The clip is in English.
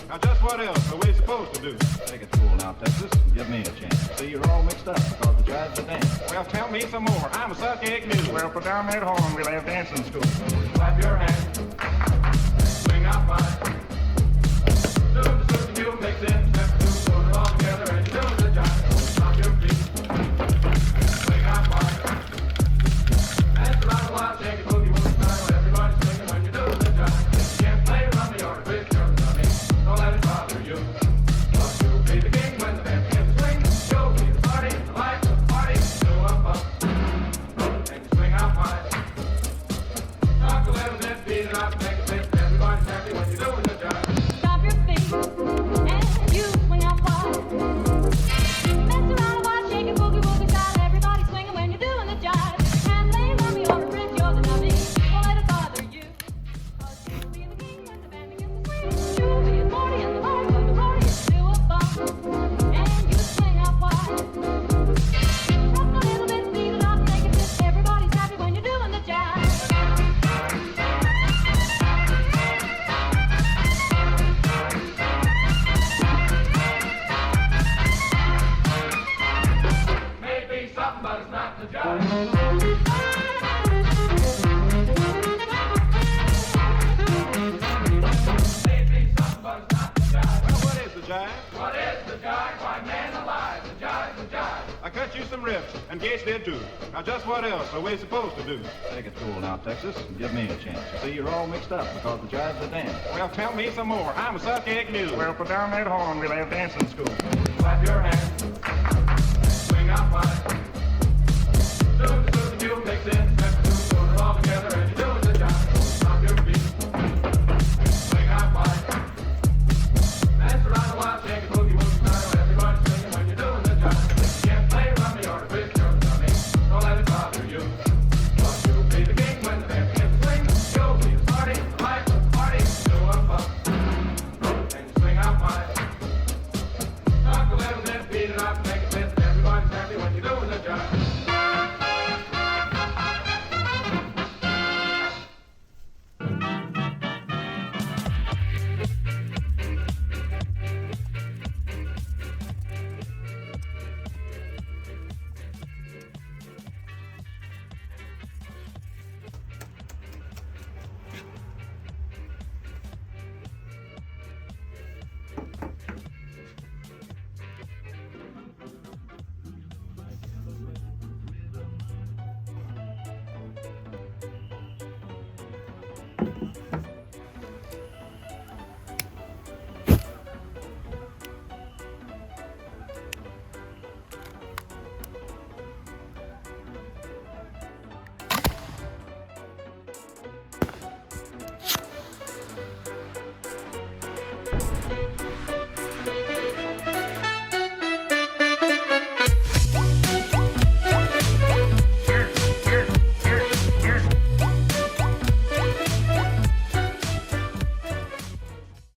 Now just what else are we supposed to do? Take it cool now, Texas, and give me a chance. See, you're all mixed up because the jive's a dance. Well, tell me some more. I'm a suck egg mule. Well, put down that horn, we'll have dancing school. Clap your hands. Swing out fine. Soon the suit mule makes it. Step two, put it all together and you're doing the jive. Stop your feet. Swing out fine. Dance around a while, shake it, boogie, woogie style. Everybody's swinging when you're doing the jive. You can't play rummy or twist your tummy. Don't let it bother you. Cause you'll be the king when the band begins to swing. You'll be the party, the life of the party. Do up, up. And you swing out fine. Talk a little bit, beat it up, make it fit. Everybody's happy when you're doing the jive. Drop your feet and you swing out wide. Mess around a while, shake it, boogie woogie style. Everybody swinging when you're doing the jive. And play rummy or a bridge, you're the dummy. Don't let it bother you. Cause you'll be the king when the band begins to swing. You'll be a party and the life of the party. Do a bump and you swing out wide. Rock a little bit, beat it up, make it fit. Everybody's happy when you're doing the jive. Maybe something, but it's not the jive. Maybe something, but it's not the jive. Well, what is the jive? What is the jive? Why, man alive, the jive's the jive. I cut you some rips, and Gates did too. Now just what else are we supposed to do? Take it cool now, Texas, and give me a chance. See, you're all mixed up because the jive's a dance. Well, tell me some more. I'm a suck egg mule. Well, put down that horn, we'll have dancing school. Clap your hands. Swing out fine. Soon the